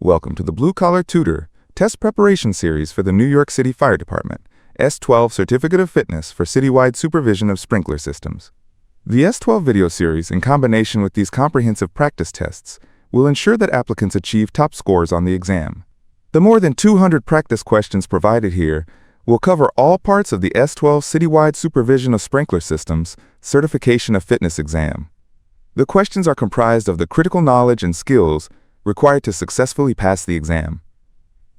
Welcome to the Blue Collar Tutor Test Preparation Series for the New York City Fire Department, S-12 Certificate of Fitness for Citywide Supervision of Sprinkler Systems. The S-12 video series, in combination with these comprehensive practice tests, will ensure that applicants achieve top scores on the exam. The more than 200 practice questions provided here will cover all parts of the S-12 Citywide Supervision of Sprinkler Systems Certification of Fitness exam. The questions are comprised of the critical knowledge and skills required to successfully pass the exam.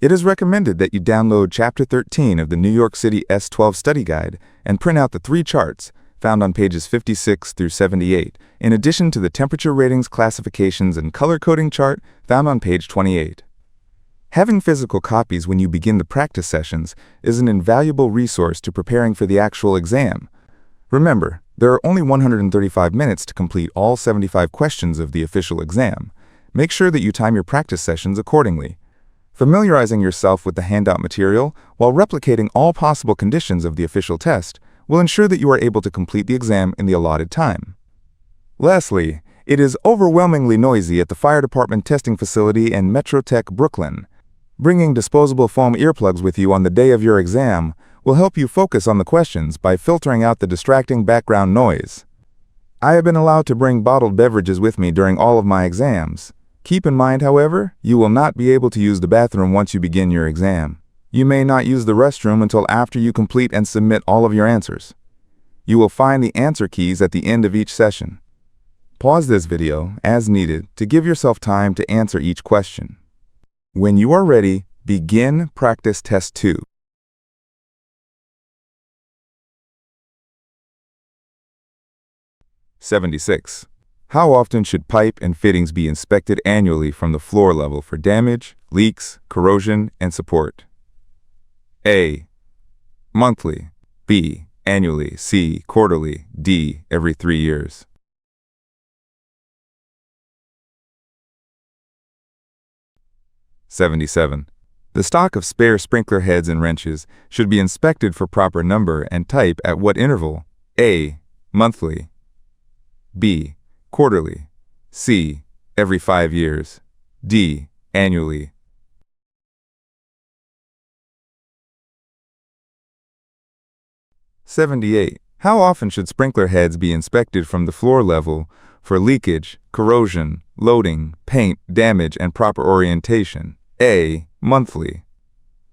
It is recommended that you download Chapter 13 of the New York City S-12 Study Guide and print out the 3 charts found on pages 56 through 78, in addition to the temperature ratings, classifications, and color coding chart found on page 28. Having physical copies when you begin the practice sessions is an invaluable resource to preparing for the actual exam. Remember, there are only 135 minutes to complete all 75 questions of the official exam. Make sure that you time your practice sessions accordingly. Familiarizing yourself with the handout material while replicating all possible conditions of the official test will ensure that you are able to complete the exam in the allotted time. Lastly, it is overwhelmingly noisy at the Fire Department Testing Facility in Metro Tech, Brooklyn. Bringing disposable foam earplugs with you on the day of your exam will help you focus on the questions by filtering out the distracting background noise. I have been allowed to bring bottled beverages with me during all of my exams. Keep in mind, however, you will not be able to use the bathroom once you begin your exam. You may not use the restroom until after you complete and submit all of your answers. You will find the answer keys at the end of each session. Pause this video, as needed, to give yourself time to answer each question. When you are ready, begin Practice Test 2. '76. How often should pipe and fittings be inspected annually from the floor level for damage, leaks, corrosion, and support? A. Monthly. B. Annually. C. Quarterly. D. Every 3 years. '77. The stock of spare sprinkler heads and wrenches should be inspected for proper number and type at what interval? A. Monthly. B. Quarterly. C. Every 5 years. D. Annually. '78. How often should sprinkler heads be inspected from the floor level for leakage, corrosion, loading, paint, damage, and proper orientation? A. Monthly.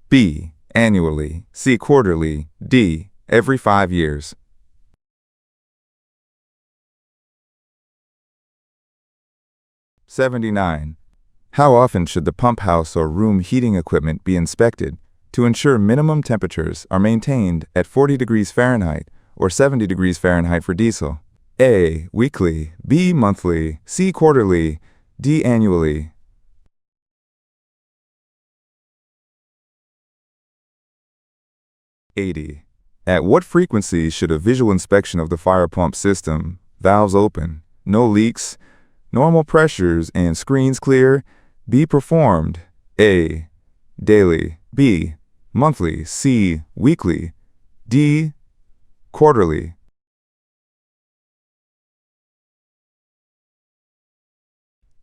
B. Annually. C. Quarterly. D. Every 5 years. '79. How often should the pump house or room heating equipment be inspected to ensure minimum temperatures are maintained at 40 degrees Fahrenheit or 70 degrees Fahrenheit for diesel? A. Weekly. B. Monthly. C. Quarterly. D. Annually. '80. At what frequency should a visual inspection of the fire pump system, valves open, no leaks, normal pressures, and screens clear, be performed? A. Daily. B. Monthly. C. Weekly. D. Quarterly.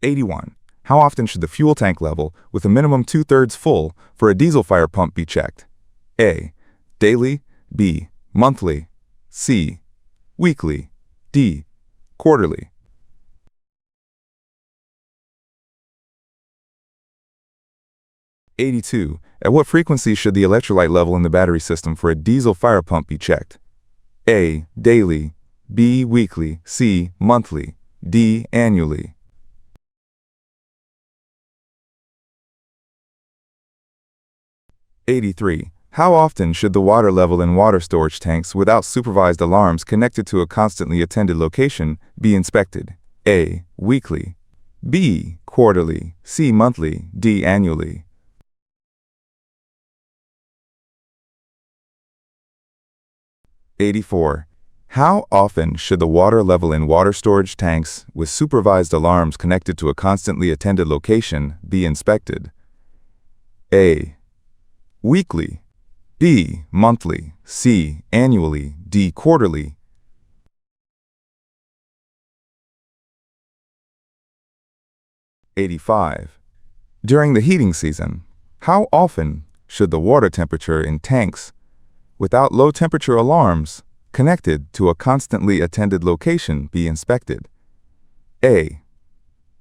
'81. How often should the fuel tank level with a minimum 2/3 full for a diesel fire pump be checked? A. Daily. B. Monthly. C. Weekly. D. Quarterly. '82. At what frequency should the electrolyte level in the battery system for a diesel fire pump be checked? A. Daily. B. Weekly. C. Monthly. D. Annually. '83. How often should the water level in water storage tanks without supervised alarms connected to a constantly attended location be inspected? A. Weekly. B. Quarterly. C. Monthly. D. Annually. '84. How often should the water level in water storage tanks with supervised alarms connected to a constantly attended location be inspected? A. Weekly. B. Monthly. C. Annually. D. Quarterly. '85. During the heating season, how often should the water temperature in tanks without low temperature alarms connected to a constantly attended location be inspected? A.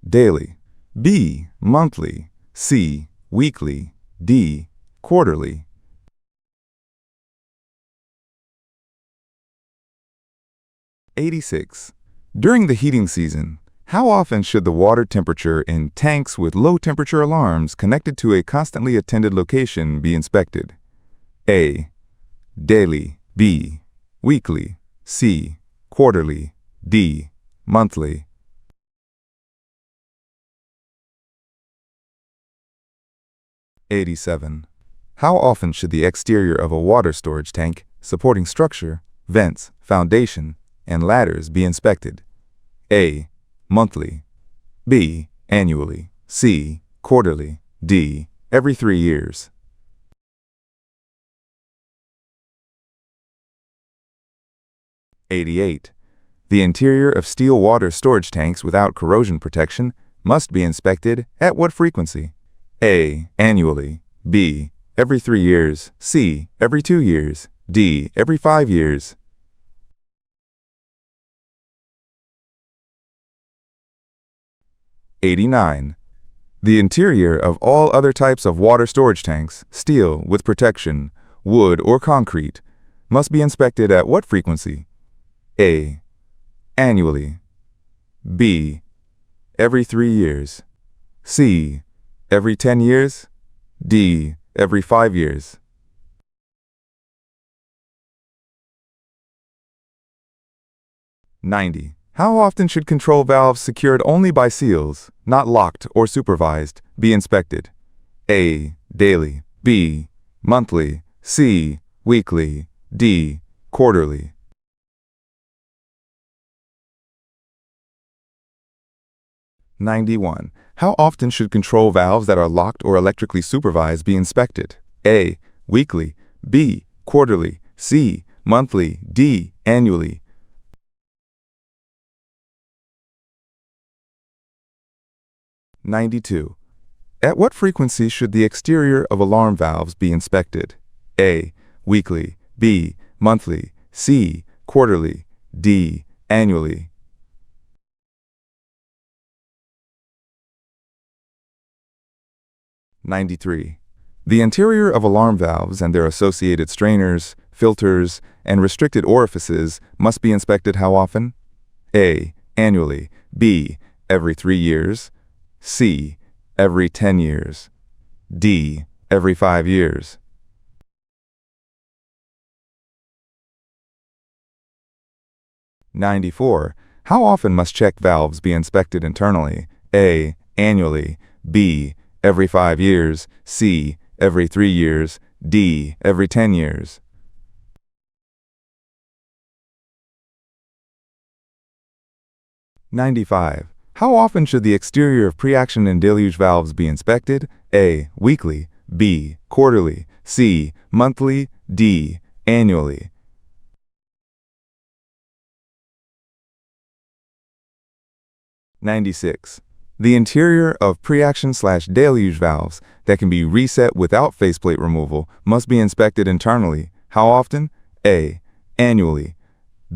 Daily. B. Monthly. C. Weekly. D. Quarterly. '86. During the heating season, how often should the water temperature in tanks with low temperature alarms connected to a constantly attended location be inspected? A. Daily. B. Weekly. C. Quarterly. D. Monthly. '87. How often should the exterior of a water storage tank supporting structure, vents, foundation, and ladders be inspected? A. Monthly. B. Annually. C. Quarterly. D. Every 3 years. '88. The interior of steel water storage tanks without corrosion protection must be inspected at what frequency? A. Annually. B. Every 3 years. C. Every 2 years. D. Every 5 years. '89. The interior of all other types of water storage tanks, steel with protection, wood or concrete, must be inspected at what frequency? A. Annually. B. Every 3 years. C. Every 10 years. D. Every 5 years. '90. How often should control valves secured only by seals, not locked or supervised, be inspected? A. Daily. B. Monthly. C. Weekly. D. Quarterly. '91. How often should control valves that are locked or electrically supervised be inspected? A. Weekly. B. Quarterly. C. Monthly. D. Annually. '92. At what frequency should the exterior of alarm valves be inspected? A. Weekly. B. Monthly. C. Quarterly. D. Annually. '93. The interior of alarm valves and their associated strainers, filters, and restricted orifices must be inspected how often? A. Annually. B. Every 3 years. C. Every 10 years. D. Every 5 years. '94. How often must check valves be inspected internally? A. Annually. B. Every 5 years. C. Every 3 years. D. Every 10 years. '95. How often should the exterior of pre-action and deluge valves be inspected? A. Weekly. B. Quarterly. C. Monthly. D. Annually. '96. The interior of pre-action/deluge valves that can be reset without faceplate removal must be inspected internally. How often? A. Annually.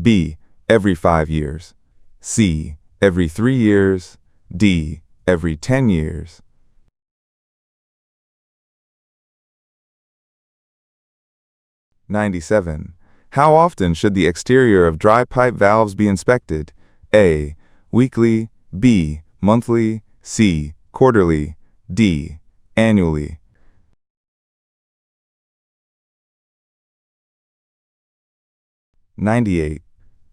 B. Every 5 years. C. Every 3 years. D. Every 10 years. '97. How often should the exterior of dry pipe valves be inspected? A. Weekly. B. Monthly. C. Quarterly. D. Annually. '98.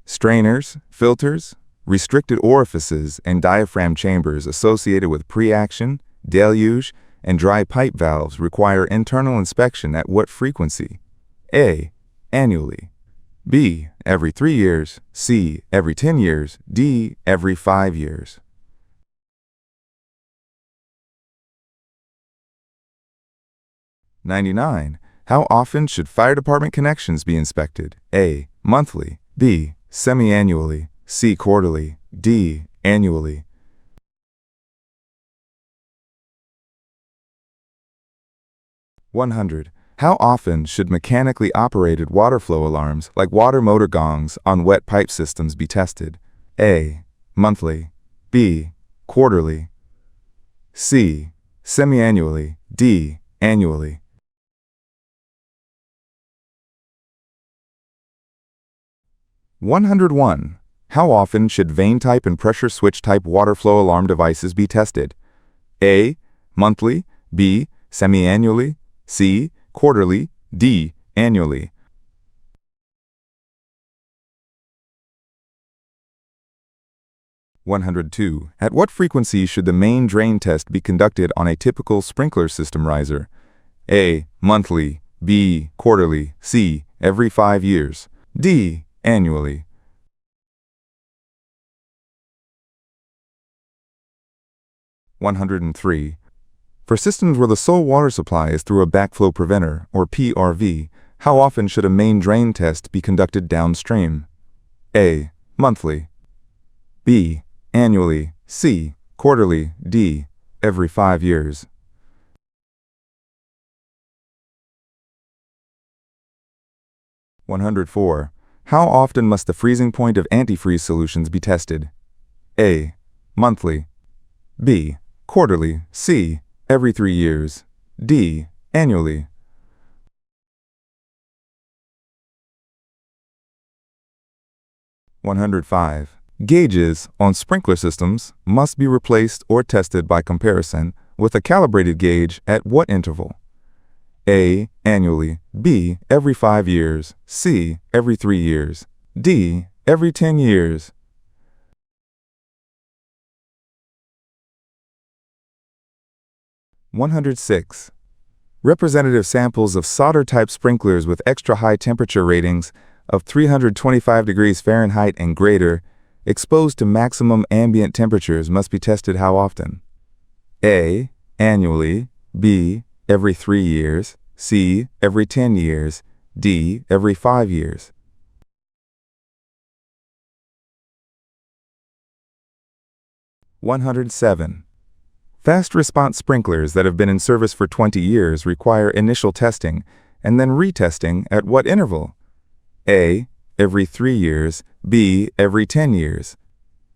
Strainers, filters, restricted orifices, and diaphragm chambers associated with pre-action, deluge, and dry pipe valves require internal inspection at what frequency? A. Annually. B. Every 3 years. C. Every 10 years. D. Every 5 years. '99. How often should fire department connections be inspected? A. Monthly. B. Semi-annually. C. Quarterly. D. Annually. 100. How often should mechanically operated water flow alarms like water motor gongs on wet pipe systems be tested? A. Monthly. B. Quarterly. C. Semi-annually. D. Annually. 101. How often should vane type and pressure switch type water flow alarm devices be tested? A. Monthly. B. Semi-annually. C. Quarterly. D. Annually. 102. At what frequency should the main drain test be conducted on a typical sprinkler system riser? A. Monthly. B. Quarterly. C. Every 5 years. D. Annually. 103. For systems where the sole water supply is through a backflow preventer, or PRV, how often should a main drain test be conducted downstream? A. Monthly. B. Annually. C. Quarterly. D. Every 5 years. 104. How often must the freezing point of antifreeze solutions be tested? A. Monthly. B. Quarterly. C. Every 3 years. D. Annually. 105. Gauges on sprinkler systems must be replaced or tested by comparison with a calibrated gauge at what interval? A. Annually. B. Every 5 years. C. Every 3 years. D. Every 10 years. 106. Representative samples of solder-type sprinklers with extra high temperature ratings of 325 degrees Fahrenheit and greater, exposed to maximum ambient temperatures, must be tested how often? A. Annually. B. Every 3 years. C. Every 10 years. D. Every 5 years. 107. Fast response sprinklers that have been in service for 20 years require initial testing and then retesting at what interval? A. Every 3 years. B. Every 10 years.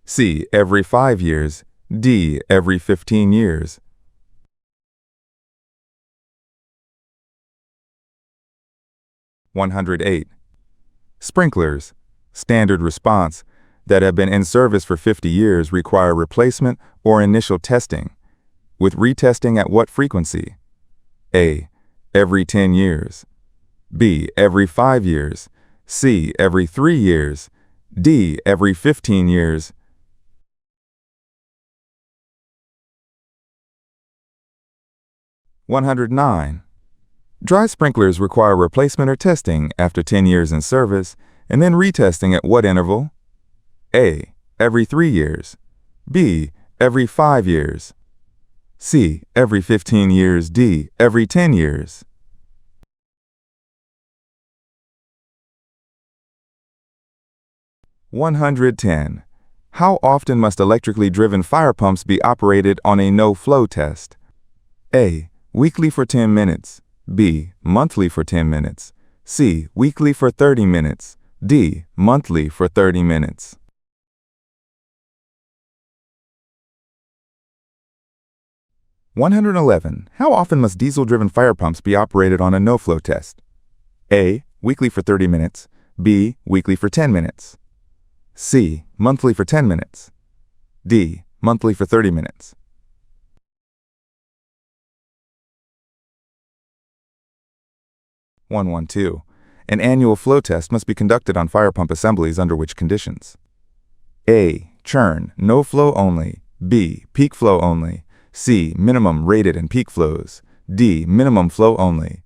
C. Every 5 years. D. Every 15 years. 108. Sprinklers, standard response, that have been in service for 50 years require replacement or initial testing, with retesting at what frequency? A. Every 10 years. B. Every 5 years. C. Every 3 years. D. Every 15 years. 109. Dry sprinklers require replacement or testing after 10 years in service, and then retesting at what interval? A. Every 3 years. B. Every 5 years. C. Every 15 years. D. Every 10 years. 110. How often must electrically driven fire pumps be operated on a no-flow test? A. Weekly for 10 minutes. B. Monthly for 10 minutes. C. Weekly for 30 minutes. D. Monthly for 30 minutes. 111. How often must diesel-driven fire pumps be operated on a no-flow test? A. Weekly for 30 minutes. B. Weekly for 10 minutes. C. Monthly for 10 minutes. D. Monthly for 30 minutes. 112. An annual flow test must be conducted on fire pump assemblies under which conditions? A. Churn, no flow only. B. Peak flow only. C. Minimum rated and peak flows. D. Minimum flow only.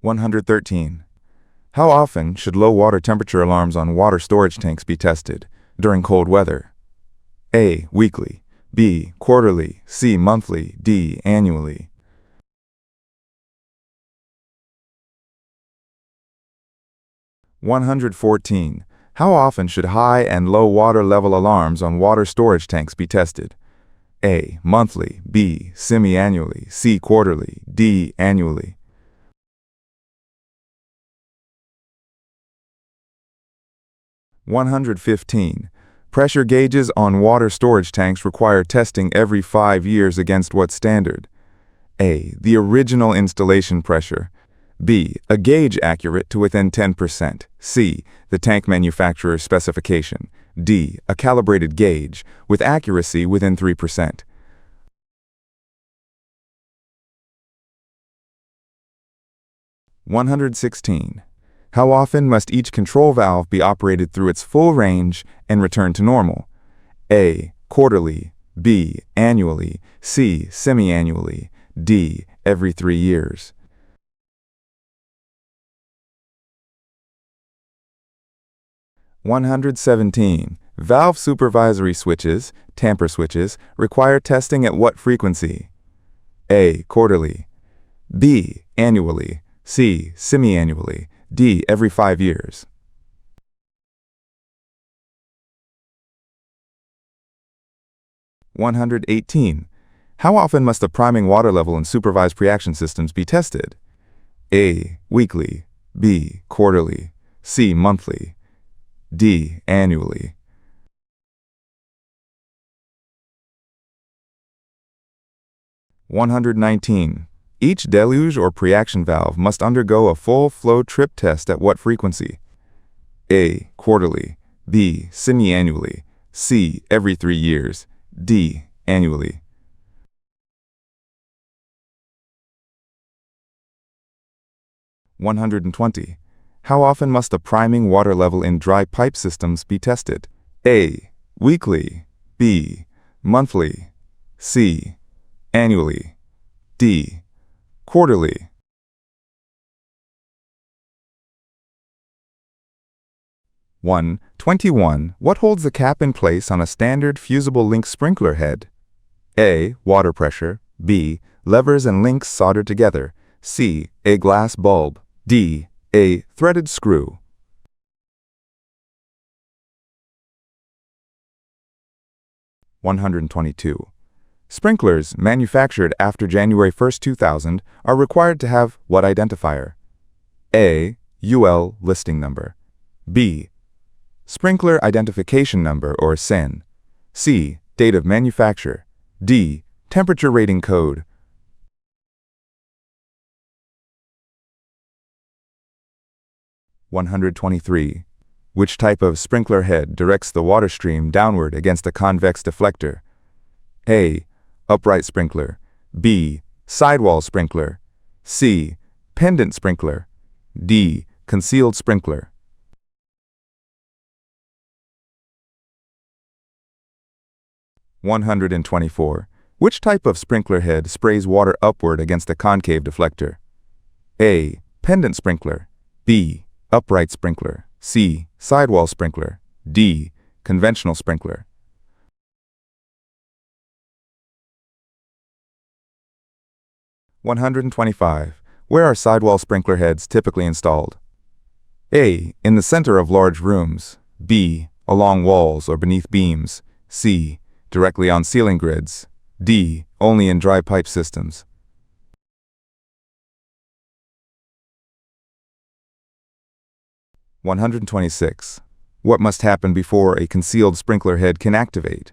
113. How often should low water temperature alarms on water storage tanks be tested during cold weather? A. Weekly. B. Quarterly. C. Monthly. D. Annually. 114. How often should high and low water level alarms on water storage tanks be tested? A. Monthly. B. Semi-annually. C. Quarterly. D. Annually. 115. Pressure gauges on water storage tanks require testing every 5 years against what standard? A. The original installation pressure. B. A gauge accurate to within 10%. C. The tank manufacturer's specification. D. A calibrated gauge with accuracy within 3%. 116. How often must each control valve be operated through its full range and return to normal? A. Quarterly. B. Annually. C. Semi-annually. D. Every 3 years. 117. Valve supervisory switches, tamper switches, require testing at what frequency? A. Quarterly. B. Annually. C. Semi-annually. D. Every 5 years. 118. How often must the priming water level in supervised pre-action systems be tested? A. Weekly. B. Quarterly. C. Monthly. D. Annually. 119. Each deluge or pre-action valve must undergo a full flow trip test at what frequency? A. Quarterly. B. Semi-annually. C. Every 3 years. D. Annually. 120. How often must the priming water level in dry pipe systems be tested? A. Weekly. B. Monthly. C. Annually. D. Quarterly. 121. What holds the cap in place on a standard fusible link sprinkler head? A. Water pressure. B. Levers and links soldered together. C. A glass bulb. D. A threaded screw. 122. Sprinklers manufactured after January 1, 2000 are required to have what identifier? A. UL listing number. B. Sprinkler identification number or SIN. C. Date of manufacture. D. Temperature rating code. 123. Which type of sprinkler head directs the water stream downward against a convex deflector? A. Upright sprinkler. B. Sidewall sprinkler. C. Pendant sprinkler. D. Concealed sprinkler. 124. Which type of sprinkler head sprays water upward against a concave deflector? A. Pendant sprinkler. B. Upright sprinkler. C. Sidewall sprinkler. D. Conventional sprinkler. 125. Where are sidewall sprinkler heads typically installed? A. In the center of large rooms. B. Along walls or beneath beams. C. Directly on ceiling grids. D. Only in dry pipe systems. 126. What must happen before a concealed sprinkler head can activate?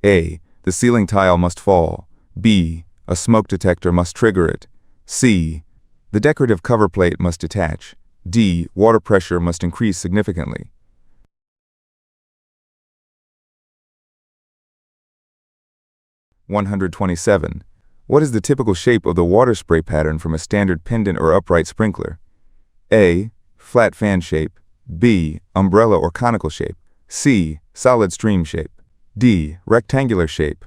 A. The ceiling tile must fall. B. A smoke detector must trigger it. C. The decorative cover plate must detach. D. Water pressure must increase significantly. 127. What is the typical shape of the water spray pattern from a standard pendant or upright sprinkler? A. Flat fan shape. B. Umbrella or conical shape. C. Solid stream shape. D. Rectangular shape.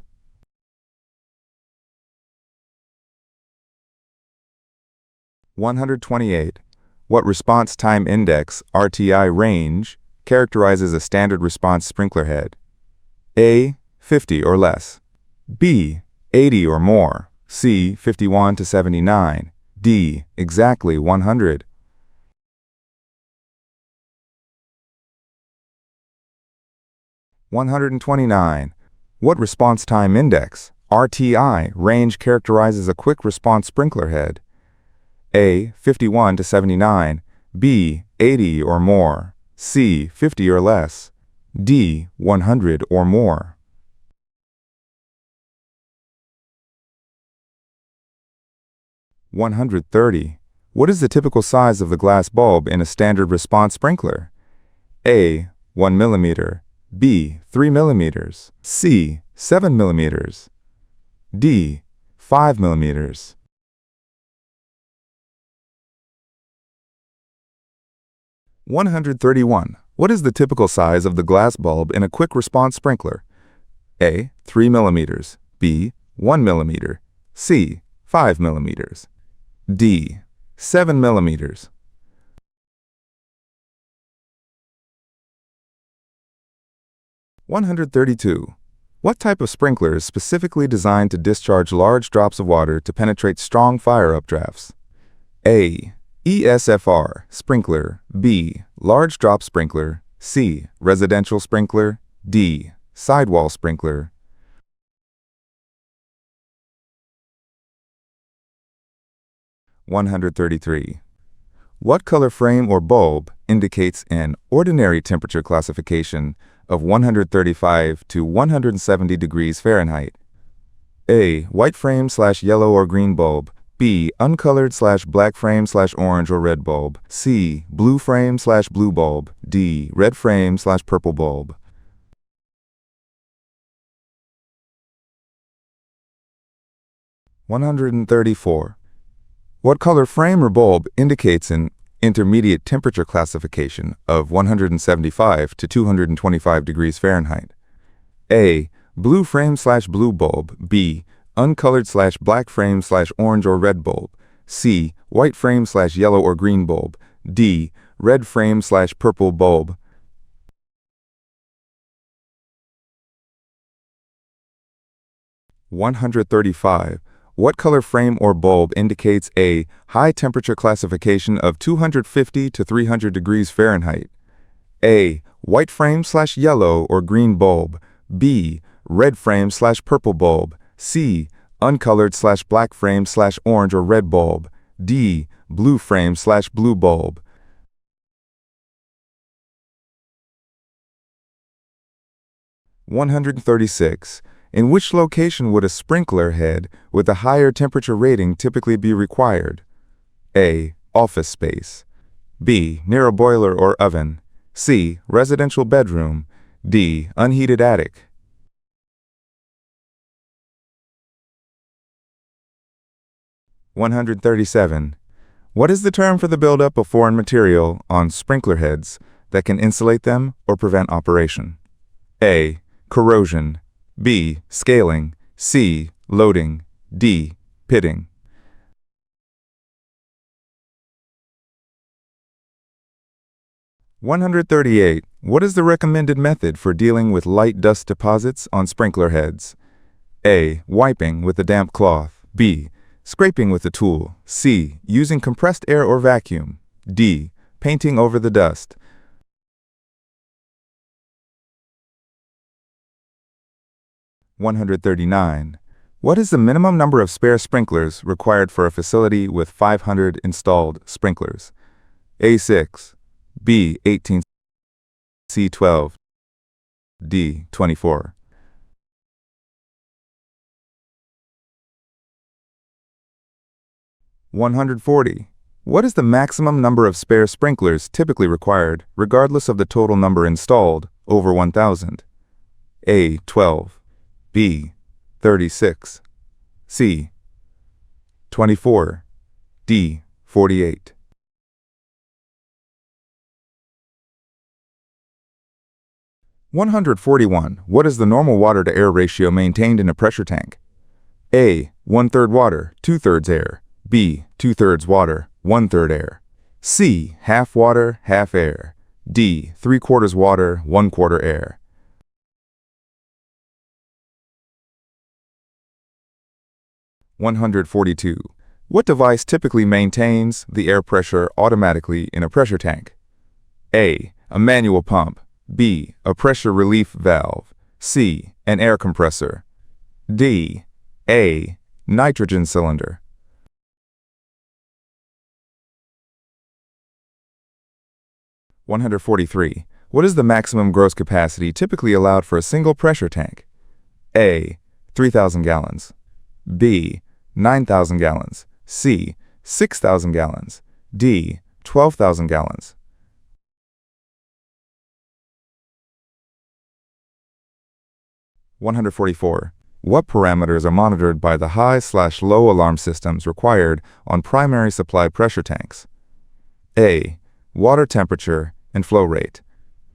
128. What response time index, RTI range, characterizes a standard response sprinkler head? A. 50 or less. B. 80 or more. C. 51 to 79. D. Exactly 100. 129. What response time index, RTI, range characterizes a quick response sprinkler head? A. 51 to 79, B. 80 or more, C. 50 or less, D. 100 or more. (130) What is the typical size of the glass bulb in a standard response sprinkler? A. 1 millimeter, B. 3 millimeters, C. 7 millimeters, D. 5 millimeters. (131) What is the typical size of the glass bulb in a quick response sprinkler? A. 3 millimeters, B. 1 millimeter, C. 5 millimeters, D. 7 millimeters. (132) What type of sprinkler is specifically designed to discharge large drops of water to penetrate strong fire updrafts? A. ESFR sprinkler, B. Large drop sprinkler, C. Residential sprinkler, D. Sidewall sprinkler. (133) What color frame or bulb indicates an ordinary temperature classification of 135 to 170 degrees Fahrenheit? A. White frame / yellow or green bulb, B. Uncolored / black frame / orange or red bulb, C. Blue frame / blue bulb, D. Red frame / purple bulb. (134) What color frame or bulb indicates an intermediate temperature classification of 175 to 225 degrees Fahrenheit? A. Blue frame / blue bulb, B. Uncolored / black frame / orange or red bulb, C. White frame / yellow or green bulb, D. Red frame / purple bulb. (135) What color frame or bulb indicates a high temperature classification of 250 to 300 degrees Fahrenheit? A. White frame / yellow or green bulb, B. Red frame / purple bulb, C. Uncolored / black frame / orange or red bulb, D. Blue frame / blue bulb. (136) In which location would a sprinkler head with a higher temperature rating typically be required? A. Office space, B. Near a boiler or oven, C. Residential bedroom, D. Unheated attic. (137) What is the term for the buildup of foreign material on sprinkler heads that can insulate them or prevent operation? A. Corrosion, B. Scaling, C. Loading, D. Pitting. (138) What is the recommended method for dealing with light dust deposits on sprinkler heads? A. Wiping with a damp cloth, B. Scraping with a tool, C. Using compressed air or vacuum, D. Painting over the dust. (139) What is the minimum number of spare sprinklers required for a facility with 500 installed sprinklers? A. 6, B. 18, C. 12, D. 24. (140) What is the maximum number of spare sprinklers typically required, regardless of the total number installed, over 1,000? A. 12, B. 36, C. 24, D. 48. (141) What is the normal water-to-air ratio maintained in a pressure tank? A. 1/3 water, 2/3 air, B. 2/3 water, 1/3 air, C. Half water, half air, D. 3/4 water, 1/4 air. (142) What device typically maintains the air pressure automatically in a pressure tank? A. A manual pump, B. A pressure relief valve, C. An air compressor. D. A. Nitrogen cylinder. 143. What is the maximum gross capacity typically allowed for a single pressure tank? A. 3,000 gallons. B. 9,000 gallons. C. 6,000 gallons. D. 12,000 gallons. 144. What parameters are monitored by the high/low alarm systems required on primary supply pressure tanks? A. Water temperature and flow rate.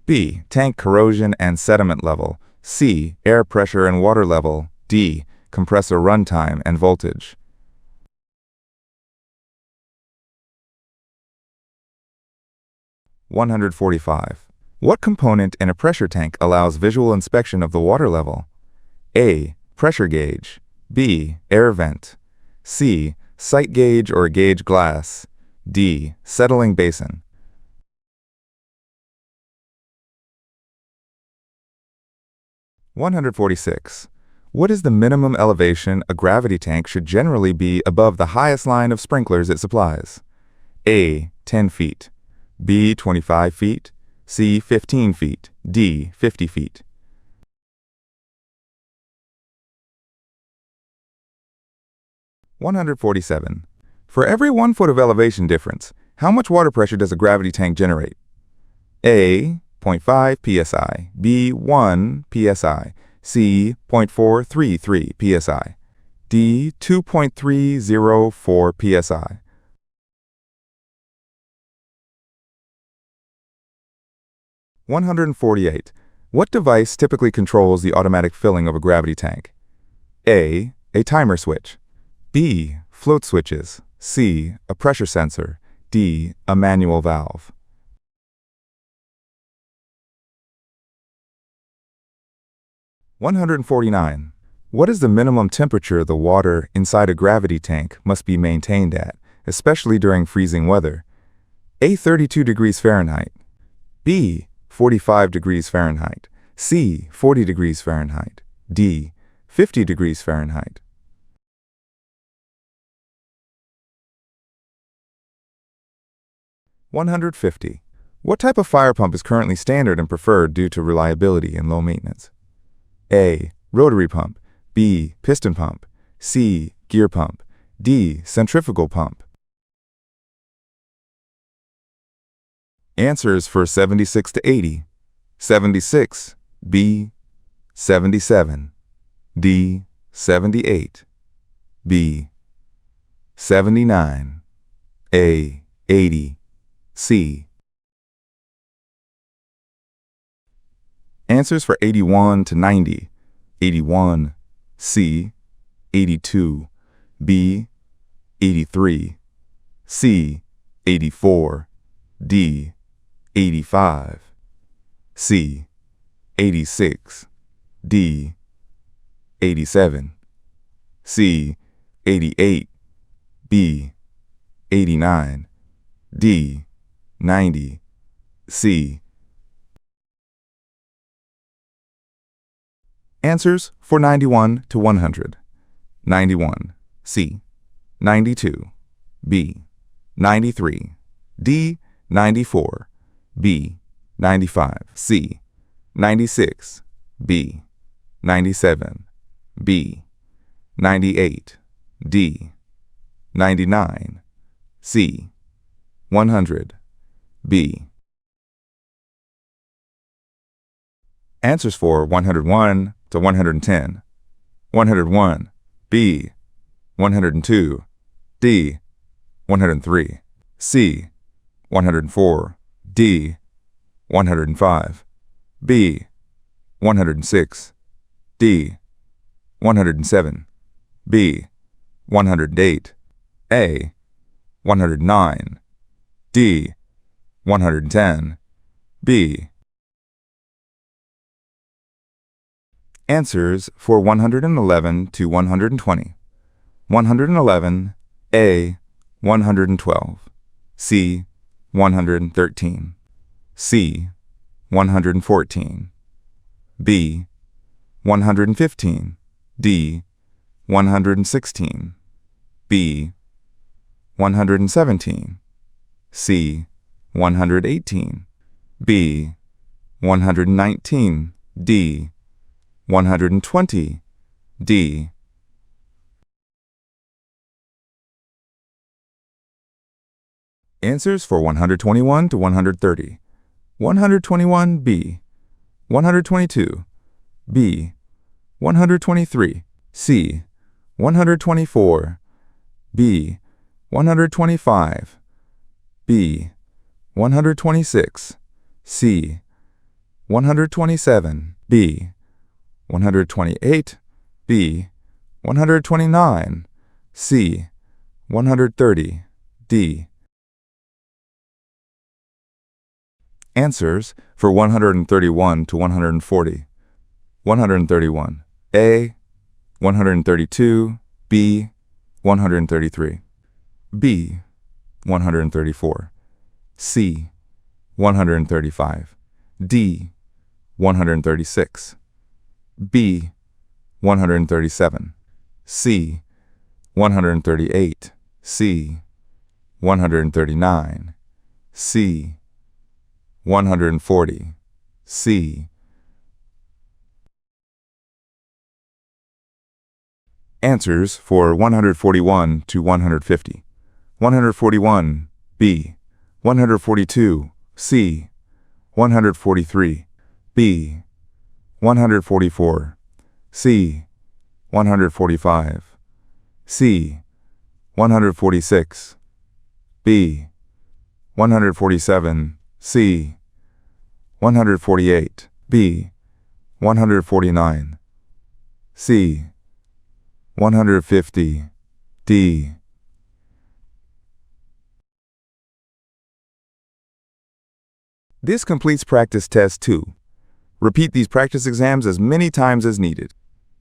B. Tank corrosion and sediment level. C. Air pressure and water level. D. Compressor runtime and voltage. 145. What component in a pressure tank allows visual inspection of the water level? A. Pressure gauge. B. Air vent. C. Sight gauge or gauge glass. D. Settling basin. 146. What is the minimum elevation a gravity tank should generally be above the highest line of sprinklers it supplies? A. 10 feet. B. 25 feet. C. 15 feet. D. 50 feet. 147. For every 1 foot of elevation difference, how much water pressure does a gravity tank generate? A. 0.5 psi. B. 1 psi. C. 0.433 psi. D. 2.304 psi. 148. What device typically controls the automatic filling of a gravity tank? A. A timer switch. B. Float switches. C. A pressure sensor. D. A manual valve. 149. What is the minimum temperature the water inside a gravity tank must be maintained at, especially during freezing weather? A. 32 degrees Fahrenheit. B. 45 degrees Fahrenheit. C. 40 degrees Fahrenheit. D. 50 degrees Fahrenheit. 150. What type of fire pump is currently standard and preferred due to reliability and low maintenance? A. Rotary pump. B. Piston pump. C. Gear pump. D. Centrifugal pump. Answers for 76 to 80. 76. B. 77. D. 78. B. 79. A. 80. C. Answers for 81 to 90. 81. C. 82. B. 83. C. 84. D. 85. C. 86. D. 87. C. 88. B. 89. D. 90. C. Answers for 91 to 100. 91. C. 92. B. 93. D. 94. B. 95. C. 96. B. 97. B. 98. D. 99. C. 100. B. Answers for 101 to 110. 101. B. 102. D. 103. C. 104. D. 105. B. 106. D. 107. B. 108. A. 109. D. 110. B. Answers for 111 to 120. 111. A. 112. C. 113. C. 114. B. 115, D. 116, B. 117, C. 118, B. 119, D. 120, D. Answers for 121 to 130. 121, B. 122, B. 123, C. 124, B. 125, B. 126, C. 127, B. 128, B. 129, C. 130, D. Answers for 131 to 140. 131, A. 132, B. 133, B. 134, C. 135, D. 136, B. 137, C. 138, C. 139, C. 140, C. Answers for 141 to 150. 141, B. 142, C. 143, B. 144, C. 145, C. 146, B. 147, C. 148, B. 149, C. 150, D. This completes practice test 2. Repeat these practice exams as many times as needed.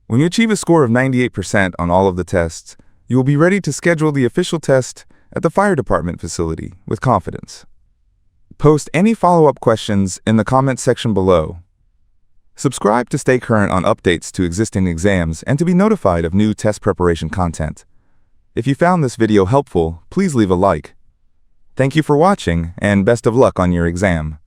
When you achieve a score of 98% on all of the tests, you will be ready to schedule the official test at the fire department facility with confidence. Post any follow-up questions in the comments section below. Subscribe to stay current on updates to existing exams and to be notified of new test preparation content. If you found this video helpful, please leave a like. Thank you for watching, and best of luck on your exam.